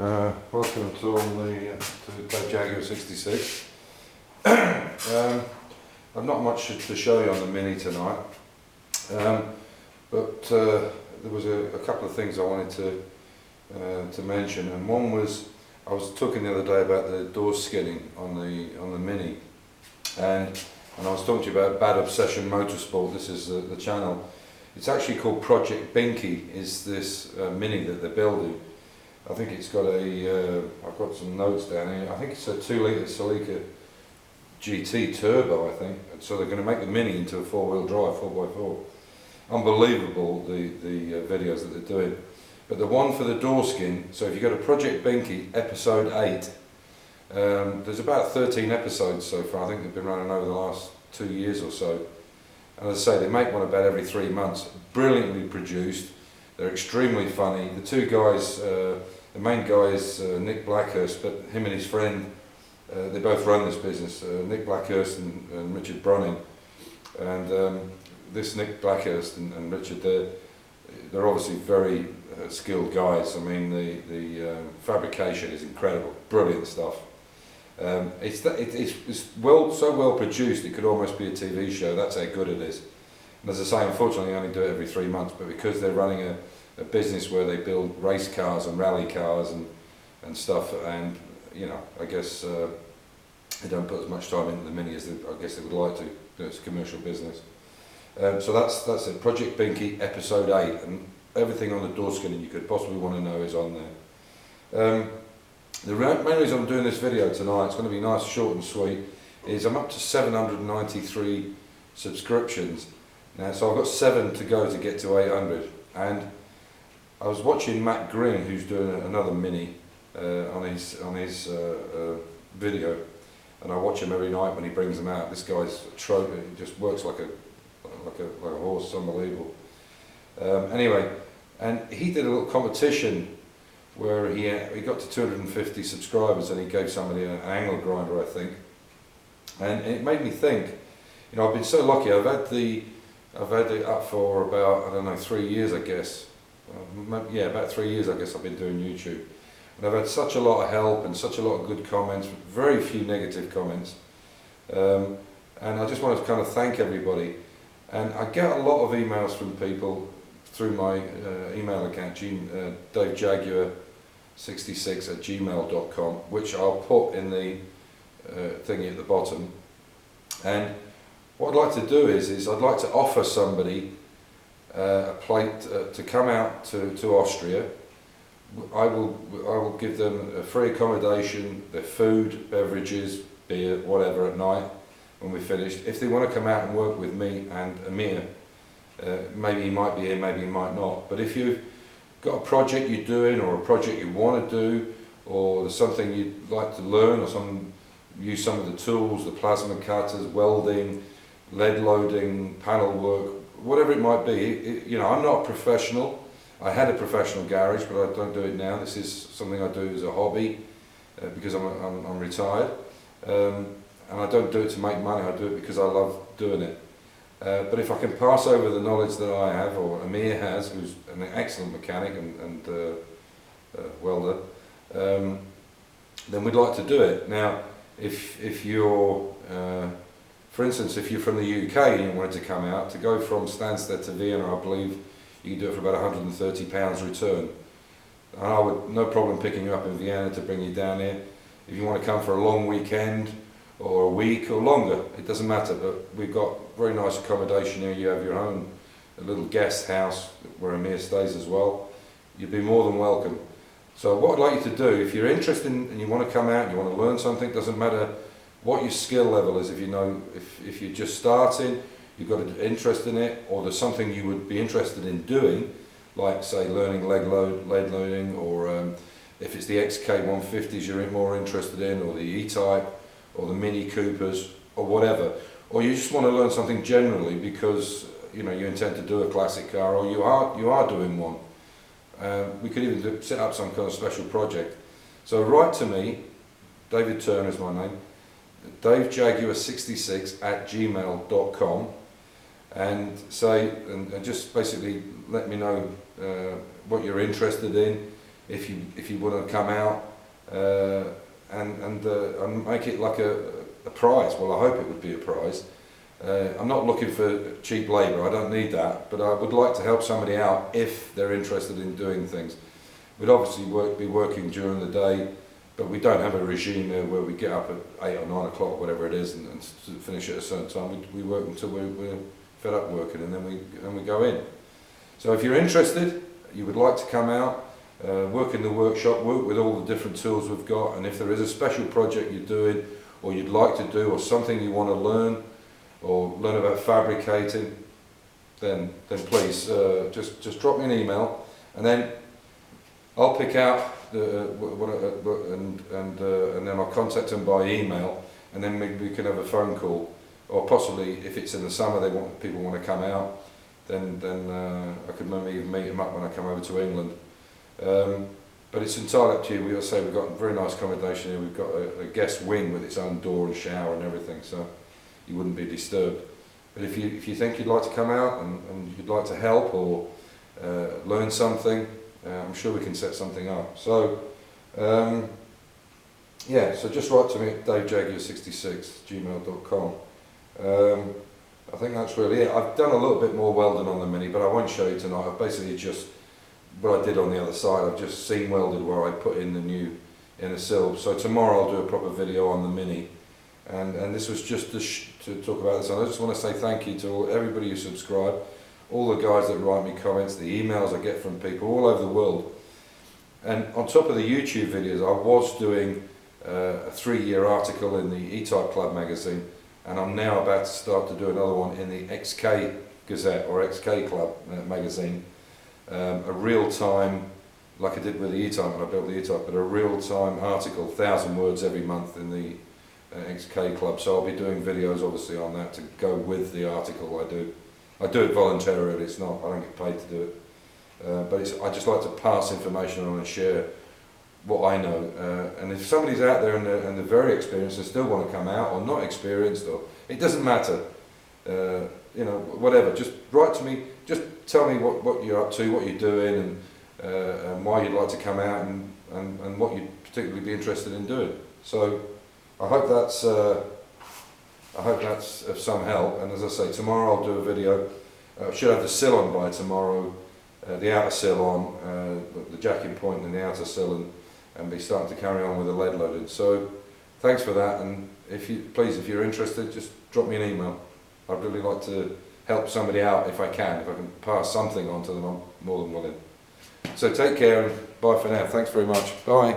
Welcome to Dave Jaguar 66. I've not much to show you on the Mini tonight, but there was a couple of things I wanted to mention, and one was I was talking the other day about the door skinning on the Mini, and I was talking to you about Bad Obsession Motorsport. This is the channel. It's actually called Project Binky. Is this Mini that they're building? I think it's got I've got some notes down here. I think it's a 2-litre Celica GT turbo, I think. So they're going to make the Mini into a 4-wheel drive, 4x4. Unbelievable, the videos that they're doing. But the one for the door skin, so if you go to Project Binky, episode 8, there's about 13 episodes so far. I think they've been running over the last 2 years or so. And as I say, they make one about every 3 months. Brilliantly produced. They're extremely funny. The two guys, the main guy is Nick Blackhurst, but him and his friend, they both run this business. Nick Blackhurst and Richard Brunning. And this Nick Blackhurst and Richard, they're obviously very skilled guys. I mean, the fabrication is incredible, brilliant stuff. It's so well produced it could almost be a TV show. That's how good it is. And as I say, unfortunately, they only do it every 3 months. But because they're running a business where they build race cars and rally cars and stuff, and you know, I guess they don't put as much time into the Mini as I guess they would like to. It's a commercial business. So that's it. Project Binky, episode 8, and everything on the door skinning you could possibly want to know is on there. The main reason I'm doing this video tonight, it's going to be nice, short and sweet, is I'm up to 793 subscriptions now, so I've got 7 to go to get to 800, and I was watching Matt Green, who's doing another Mini on his video, and I watch him every night when he brings them out. This guy's trophy, he just works like a horse, it's unbelievable. Anyway, and he did a little competition where he got to 250 subscribers, and he gave somebody an angle grinder, I think, and it made me think. You know, I've been so lucky. I've had it up for about, I don't know, 3 years, I guess. Yeah, about 3 years, I guess. I've been doing YouTube, and I've had such a lot of help and such a lot of good comments, very few negative comments, and I just want to kind of thank everybody. And I get a lot of emails from people through my email account, davejaguar66@gmail.com, which I'll put in the thingy at the bottom. And what I'd like to do is I'd like to offer somebody a plate to come out to Austria. I will give them a free accommodation, their food, beverages, beer, whatever at night when we're finished. If they want to come out and work with me and Amir, maybe he might be here, maybe he might not. But if you've got a project you're doing, or a project you want to do, or there's something you'd like to learn, or use some of the tools, the plasma cutters, welding, lead loading, panel work, whatever it might be. You know, I'm not a professional. I had a professional garage, but I don't do it now. This is something I do as a hobby because I'm retired, and I don't do it to make money. I do it because I love doing it. But if I can pass over the knowledge that I have, or Amir has, who's an excellent mechanic and welder, then we'd like to do it. Now, if you're, for instance, if you're from the UK and you wanted to come out, to go from Stansted to Vienna, I believe you can do it for about £130 return. And I would, no problem picking you up in Vienna to bring you down here. If you want to come for a long weekend, or a week or longer, it doesn't matter, but we've got very nice accommodation here. You have your own little guest house where Amir stays as well. You'd be more than welcome. So what I'd like you to do, if you're interested and you want to come out and you want to learn something, doesn't matter what your skill level is. If you know, if you're just starting, you've got an interest in it, or there's something you would be interested in doing, like say learning lead loading, or if it's the XK150s you're more interested in, or the E-Type, or the Mini Coopers, or whatever, or you just want to learn something generally because you know you intend to do a classic car, or you are doing one. We could even set up some kind of special project. So write to me, David Turner is my name, davejaguar66@gmail.com, and say, and just basically let me know what you're interested in. if you want to come out and make it like a prize. Well, I hope it would be a prize. I'm not looking for cheap labour, I don't need that, but I would like to help somebody out if they're interested in doing things. We'd obviously be working during the day, but we don't have a regime there where we get up at 8 or 9 o'clock, whatever it is, and finish at a certain time. We work until we're fed up working, and then we go in. So if you're interested, you would like to come out, work in the workshop, work with all the different tools we've got, and if there is a special project you're doing, or you'd like to do, or something you want to learn, or learn about fabricating, then please just drop me an email, and then I'll pick out and then I'll contact them by email, and then we can have a phone call, or possibly if it's in the summer people want to come out, then I could maybe even meet them up when I come over to England. But it's entirely up to you. We've got very nice accommodation here. We've got a guest wing with its own door and shower and everything, so you wouldn't be disturbed. But if you think you'd like to come out and you'd like to help or learn something, I'm sure we can set something up. So yeah, so just write to me at davejaguar66@gmail.com. I think that's really it. I've done a little bit more welding on the Mini, but I won't show you tonight. I've basically just, what I did on the other side, I've just seam welded where I put in the new inner sill. So tomorrow I'll do a proper video on the Mini. And this was just to talk about this. And I just want to say thank you to everybody who subscribe, all the guys that write me comments, the emails I get from people all over the world. And on top of the YouTube videos, I was doing a 3-year article in the E-Type Club magazine, and I'm now about to start to do another one in the XK Gazette or XK Club magazine. A real-time, like I did with the E-Type when I built the E-Type, but a real-time article, 1,000 words every month in the XK Club. So I'll be doing videos obviously on that to go with the article I do. I do it voluntarily, it's not, I don't get paid to do it. But I just like to pass information on and share what I know. And if somebody's out there and they're very experienced and still want to come out, or not experienced, or it doesn't matter, you know, whatever, just write to me, just tell me what you're up to, what you're doing, and why you'd like to come out, and what you'd particularly be interested in doing. So I hope that's of some help. And as I say, tomorrow I'll do a video. I should have the sill on by tomorrow, the outer sill on, the jacking point and the outer sill, and be starting to carry on with the lead loading. So thanks for that, and if you're interested, just drop me an email. I'd really like to help somebody out if I can pass something on to them, I'm more than willing. So take care and bye for now. Thanks very much. Bye.